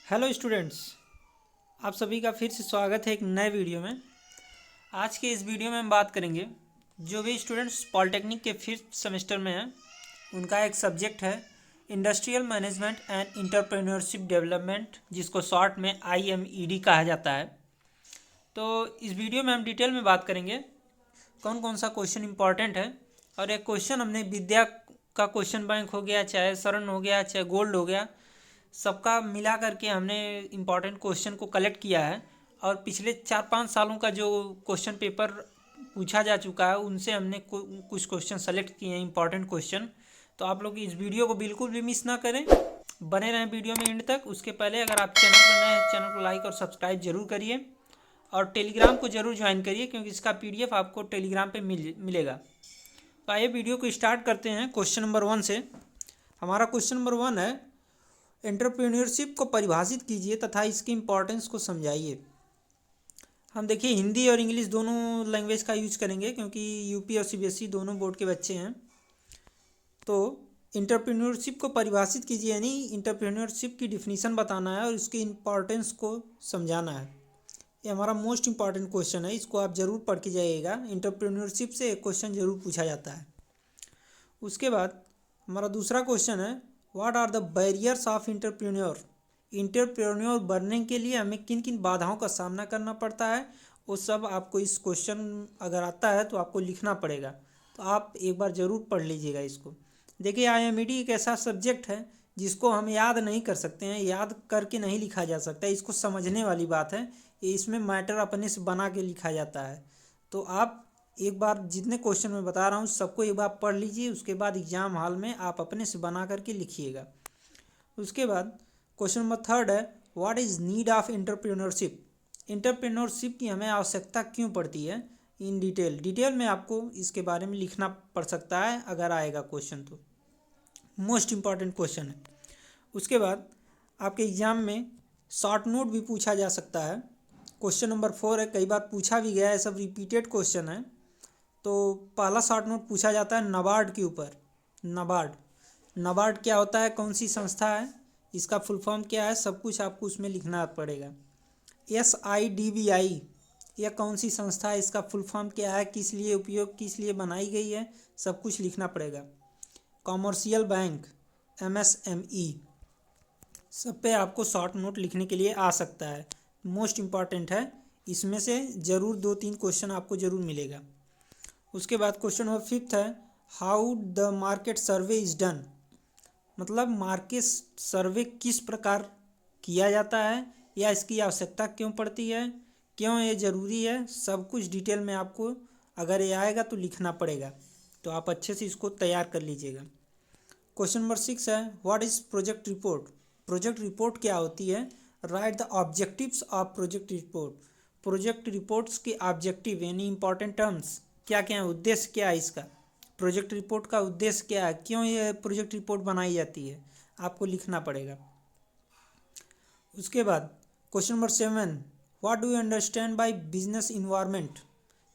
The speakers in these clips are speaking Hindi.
हेलो स्टूडेंट्स, आप सभी का फिर से स्वागत है एक नए वीडियो में। आज के इस वीडियो में हम बात करेंगे जो भी स्टूडेंट्स पॉलिटेक्निक के फिफ्थ सेमेस्टर में हैं उनका एक सब्जेक्ट है industrial management and entrepreneurship development, जिसको शॉर्ट में IMED कहा जाता है। तो इस वीडियो में हम डिटेल में बात करेंगे कौन कौन सा क्वेश्चन इंपॉर्टेंट है। और एक क्वेश्चन हमने विद्या का क्वेश्चन बैंक हो गया, चाहे शरण हो गया, चाहे गोल्ड हो गया, सबका मिला करके हमने इम्पॉर्टेंट क्वेश्चन को कलेक्ट किया है। और पिछले 4-5 सालों का जो क्वेश्चन पेपर पूछा जा चुका है उनसे हमने कुछ क्वेश्चन सेलेक्ट किए हैं, इम्पॉर्टेंट क्वेश्चन। तो आप लोग इस वीडियो को बिल्कुल भी मिस ना करें, बने रहें वीडियो में एंड तक। उसके पहले अगर आप चैनल पर नए हैं, चैनल को लाइक और सब्सक्राइब जरूर करिए और टेलीग्राम को जरूर ज्वाइन करिए, क्योंकि इसका PDF आपको टेलीग्राम पे मिलेगा। तो आइए वीडियो को स्टार्ट करते हैं क्वेश्चन नंबर 1 से। हमारा क्वेश्चन नंबर 1 है, एंटरप्रेन्योरशिप को परिभाषित कीजिए तथा इसकी इम्पोर्टेंस को समझाइए। हम देखिए हिंदी और इंग्लिश दोनों लैंग्वेज का यूज करेंगे, क्योंकि यूपी और CBSE दोनों बोर्ड के बच्चे हैं। तो एंटरप्रेन्योरशिप को परिभाषित कीजिए यानी एंटरप्रेन्योरशिप की डिफिनीशन बताना है और इसकी इम्पोर्टेंस को समझाना है। ये हमारा मोस्ट इम्पॉर्टेंट क्वेश्चन है, इसको आप ज़रूर पढ़ के जाइएगा। एंटरप्रेन्योरशिप से एक क्वेश्चन ज़रूर पूछा जाता है। उसके बाद हमारा दूसरा क्वेश्चन है, what are the barriers of entrepreneur. Entrepreneur बनने के लिए हमें किन किन बाधाओं का सामना करना पड़ता है, वो सब आपको इस क्वेश्चन अगर आता है तो आपको लिखना पड़ेगा। तो आप एक बार ज़रूर पढ़ लीजिएगा इसको। देखिए IMED एक ऐसा सब्जेक्ट है जिसको हम याद नहीं कर सकते हैं, याद करके नहीं लिखा जा सकता, इसको समझने वाली बात है। इसमें मैटर अपने से बना के लिखा जाता है। तो आप एक बार जितने क्वेश्चन मैं बता रहा हूँ सबको एक बार पढ़ लीजिए, उसके बाद एग्जाम हॉल में आप अपने से बना करके लिखिएगा। उसके बाद क्वेश्चन नंबर 3 है, what is need of entrepreneurship. Entrepreneurship की हमें आवश्यकता क्यों पड़ती है, इन डिटेल में आपको इसके बारे में लिखना पड़ सकता है अगर आएगा क्वेश्चन तो। मोस्ट इम्पॉर्टेंट क्वेश्चन है। उसके बाद आपके एग्ज़ाम में शॉर्ट नोट भी पूछा जा सकता है। क्वेश्चन नंबर 4 है, कई बार पूछा भी गया है, सब रिपीटेड क्वेश्चन है। तो पहला शॉर्ट नोट पूछा जाता है नाबार्ड के ऊपर। नाबार्ड क्या होता है, कौन सी संस्था है, इसका फुल फॉर्म क्या है, सब कुछ आपको उसमें लिखना पड़ेगा। SIDBI यह कौन सी संस्था है, इसका फुल फॉर्म क्या है, किस लिए उपयोग, किस लिए बनाई गई है, सब कुछ लिखना पड़ेगा। कॉमर्शियल बैंक MSME, सब पे आपको शॉर्ट नोट लिखने के लिए आ सकता है। मोस्ट इम्पॉर्टेंट है, इसमें से ज़रूर 2-3 क्वेश्चन आपको ज़रूर मिलेगा। उसके बाद क्वेश्चन नंबर 5 है, how the market survey is done. मतलब मार्केट सर्वे किस प्रकार किया जाता है या इसकी आवश्यकता क्यों पड़ती है, क्यों ये ज़रूरी है, सब कुछ डिटेल में आपको अगर ये आएगा तो लिखना पड़ेगा। तो आप अच्छे से इसको तैयार कर लीजिएगा। क्वेश्चन नंबर 6 है, what is project report. Project report क्या होती है, right the objectives of project report. Project reports के ऑब्जेक्टिव यानी इंपॉर्टेंट टर्म्स क्या क्या है, उद्देश्य क्या है इसका, प्रोजेक्ट रिपोर्ट का उद्देश्य क्या है, क्यों ये प्रोजेक्ट रिपोर्ट बनाई जाती है, आपको लिखना पड़ेगा। उसके बाद question number 7, what do you understand by business environment.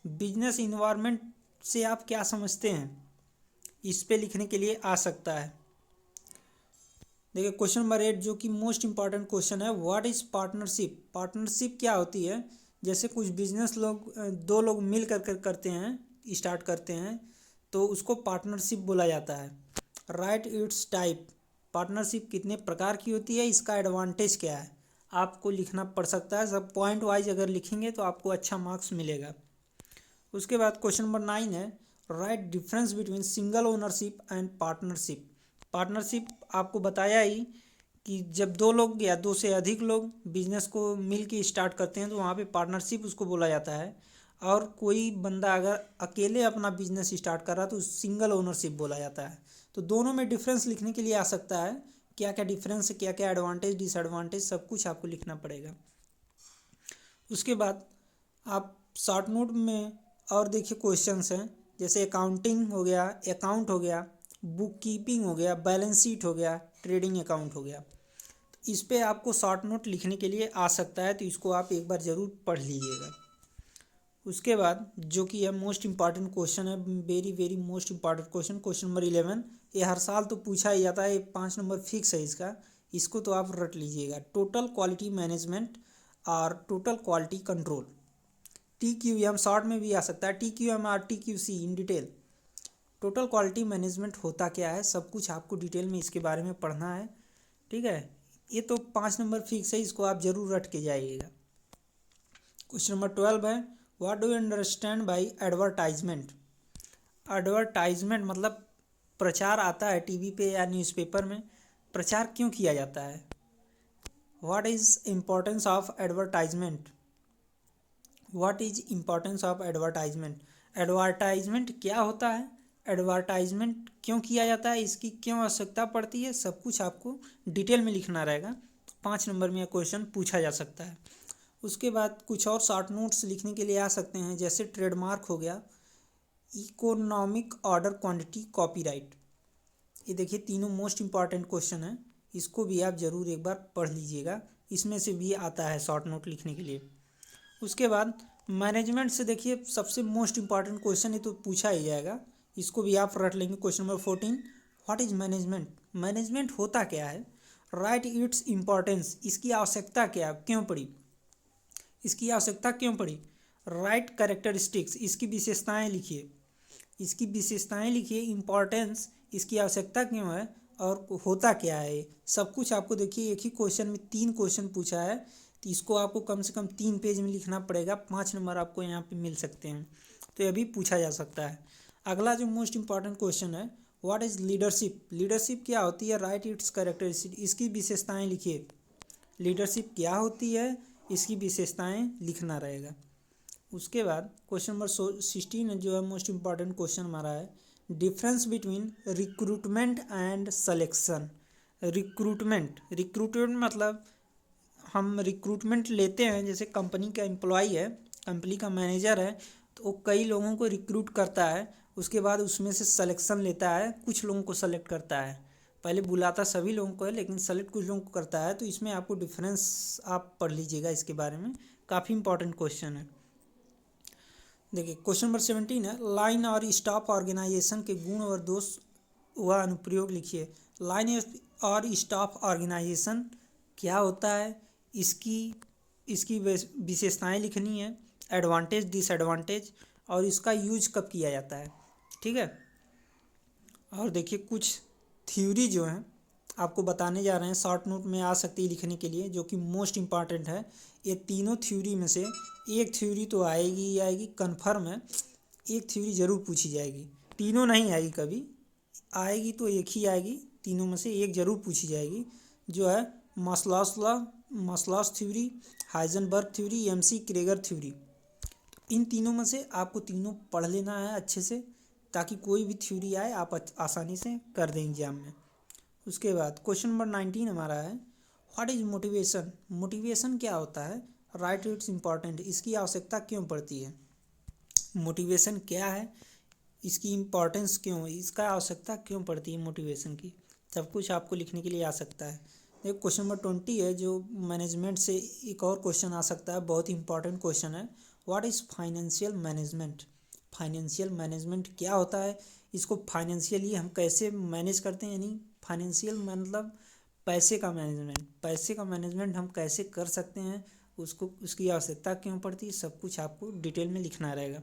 Business environment से आप क्या समझते हैं, इस पे लिखने के लिए आ सकता है। देखिए क्वेश्चन नंबर 8 जो कि मोस्ट इंपॉर्टेंट क्वेश्चन है, व्हाट इज़ पार्टनरशिप। पार्टनरशिप क्या होती है, जैसे कुछ बिजनेस लोग 2 लोग मिल कर करते हैं, स्टार्ट करते हैं, तो उसको पार्टनरशिप बोला जाता है। राइट इट्स टाइप, पार्टनरशिप कितने प्रकार की होती है, इसका एडवांटेज क्या है, आपको लिखना पड़ सकता है। सब पॉइंट वाइज अगर लिखेंगे तो आपको अच्छा मार्क्स मिलेगा। उसके बाद क्वेश्चन नंबर 9 है, right difference between single ownership and partnership. Partnership आपको बताया ही कि जब 2 लोग या 2 से अधिक लोग बिजनेस को मिल के स्टार्ट करते हैं तो वहाँ पे पार्टनरशिप उसको बोला जाता है। और कोई बंदा अगर अकेले अपना बिजनेस स्टार्ट कर रहा है तो सिंगल ओनरशिप बोला जाता है। तो दोनों में डिफरेंस लिखने के लिए आ सकता है, क्या क्या डिफरेंस है, क्या क्या एडवांटेज डिसएडवांटेज, सब कुछ आपको लिखना पड़ेगा। उसके बाद आप शॉर्ट नोट में और देखिए क्वेश्चंस हैं, जैसे अकाउंटिंग हो गया, अकाउंट हो गया, बुक कीपिंग हो गया, बैलेंस शीट हो गया, ट्रेडिंग अकाउंट हो गया। तो इस पे आपको शॉर्ट नोट लिखने के लिए आ सकता है, तो इसको आप एक बार ज़रूर पढ़ लीजिएगा। उसके बाद जो कि यह मोस्ट इंपॉर्टेंट क्वेश्चन है, very very most important question, question number 11। ये हर साल तो पूछा ही जाता है, 5 नंबर फिक्स है इसका। इसको तो आप रट लीजिएगा, टोटल क्वालिटी मैनेजमेंट और total quality control. TQM short में भी आ सकता है, TQM और TQC in detail. Total quality management होता क्या है, सब कुछ आपको डिटेल में इसके बारे में पढ़ना है, ठीक है। ये तो 5 नंबर फिक्स है, इसको आप जरूर रट के जाइएगा। क्वेश्चन नंबर 12 है, what do you understand by advertisement. Advertisement मतलब प्रचार आता है टीवी पे या न्यूज़पेपर में, प्रचार क्यों किया जाता है। What is importance of advertisement, what is importance of advertisement. Advertisement क्या होता है, एडवर्टाइजमेंट क्यों किया जाता है, इसकी क्यों आवश्यकता पड़ती है, सब कुछ आपको डिटेल में लिखना रहेगा। 5 नंबर में यह क्वेश्चन पूछा जा सकता है। उसके बाद कुछ और शॉर्ट नोट्स लिखने के लिए आ सकते हैं, जैसे ट्रेडमार्क हो गया, इकोनॉमिक ऑर्डर, क्वांटिटी, कॉपीराइट। ये देखिए तीनों मोस्ट इम्पॉर्टेंट क्वेश्चन है, इसको भी आप जरूर एक बार पढ़ लीजिएगा, इसमें से भी आता है शॉर्ट नोट लिखने के लिए। उसके बाद मैनेजमेंट से देखिए सबसे मोस्ट इम्पॉर्टेंट क्वेश्चन है तो पूछा ही जाएगा, इसको भी आप रट लेंगे। Question number 14, what is management, management होता क्या है। राइट इट्स इम्पॉर्टेंस, इसकी आवश्यकता क्या, क्यों पड़ी, इसकी आवश्यकता क्यों पड़ी। राइट कैरेक्टरिस्टिक्स, इसकी विशेषताएं लिखिए, इसकी विशेषताएं लिखिए। इम्पॉर्टेंस, इसकी आवश्यकता क्यों है और होता क्या है। सब कुछ आपको देखिए एक ही क्वेश्चन में 3 क्वेश्चन पूछा है, तो इसको आपको कम से कम 3 पेज में लिखना पड़ेगा। 5 नंबर आपको यहाँ पे मिल सकते हैं, तो ये भी पूछा जा सकता है। अगला जो मोस्ट इम्पॉर्टेंट क्वेश्चन है, व्हाट इज़ लीडरशिप, लीडरशिप क्या होती है। राइट इट्स कैरेक्टरिस्टिक, इसकी विशेषताएं लिखिए। लीडरशिप क्या होती है, इसकी विशेषताएं लिखना रहेगा। उसके बाद क्वेश्चन नंबर 16 जो है मोस्ट इम्पॉर्टेंट क्वेश्चन हमारा है, difference between recruitment and selection. Recruitment मतलब हम रिक्रूटमेंट लेते हैं, जैसे कंपनी का एम्प्लॉय है, कंपनी का मैनेजर है, तो वो कई लोगों को रिक्रूट करता है, उसके बाद उसमें से सिलेक्शन लेता है, कुछ लोगों को सेलेक्ट करता है। पहले बुलाता सभी लोगों को है, लेकिन सेलेक्ट कुछ लोगों को करता है। तो इसमें आपको डिफरेंस आप पढ़ लीजिएगा, इसके बारे में काफ़ी इंपॉर्टेंट क्वेश्चन है। देखिए क्वेश्चन नंबर 17 है, लाइन और स्टाफ ऑर्गेनाइजेशन के गुण और दोष व अनुप्रयोग लिखिए। लाइन और स्टाफ ऑर्गेनाइजेशन क्या होता है, इसकी विशेषताएं लिखनी है, एडवांटेज, डिसएडवांटेज, और इसका यूज कब किया जाता है, ठीक है। और देखिए कुछ थ्योरी जो है आपको बताने जा रहे हैं, शॉर्ट नोट में आ सकती है लिखने के लिए, जो कि मोस्ट इम्पॉर्टेंट है। ये तीनों थ्योरी में से एक थ्योरी तो आएगी ही आएगी, कन्फर्म है, एक थ्योरी जरूर पूछी जाएगी। तीनों नहीं आएगी, कभी आएगी तो एक ही आएगी, तीनों में से एक जरूर पूछी जाएगी, जो है Maslow's law, Maslow's theory, Heisenberg theory, MC Gregor theory. इन तीनों में से आपको तीनों पढ़ लेना है अच्छे से, ताकि कोई भी थ्योरी आए आप आसानी से कर दें एग्जाम में। उसके बाद क्वेश्चन नंबर 19 हमारा है, व्हाट इज मोटिवेशन, मोटिवेशन क्या होता है। राइट इट्स इम्पॉर्टेंट, इसकी आवश्यकता क्यों पड़ती है। मोटिवेशन क्या है, इसकी इम्पॉर्टेंस क्यों, इसका आवश्यकता क्यों पड़ती है मोटिवेशन की, सब कुछ आपको लिखने के लिए आ सकता है। देखो क्वेश्चन नंबर 20 है, जो मैनेजमेंट से एक और क्वेश्चन आ सकता है, बहुत ही इंपॉर्टेंट क्वेश्चन है। What is financial management, financial management क्या होता है, इसको फाइनेंशियली हम कैसे मैनेज करते हैं, यानी फाइनेंशियल मतलब पैसे का मैनेजमेंट, पैसे का मैनेजमेंट हम कैसे कर सकते हैं, उसको उसकी आवश्यकता क्यों पड़ती है, सब कुछ आपको डिटेल में लिखना रहेगा।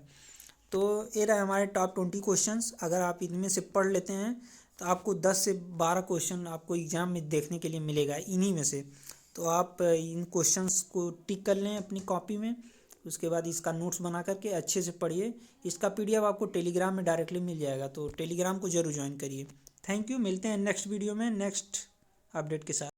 तो ये रहे हमारे टॉप 20 क्वेश्चंस। अगर आप इनमें से पढ़ लेते हैं तो आपको 10 से 12 क्वेश्चन आपको एग्ज़ाम में देखने के लिए मिलेगा इन्हीं में से। तो आप इन क्वेश्चंस को टिक कर लें अपनी कॉपी में, उसके बाद इसका नोट्स बना करके अच्छे से पढ़िए। इसका PDF आपको टेलीग्राम में डायरेक्टली मिल जाएगा, तो टेलीग्राम को जरूर ज्वाइन करिए। थैंक यू, मिलते हैं नेक्स्ट वीडियो में नेक्स्ट अपडेट के साथ।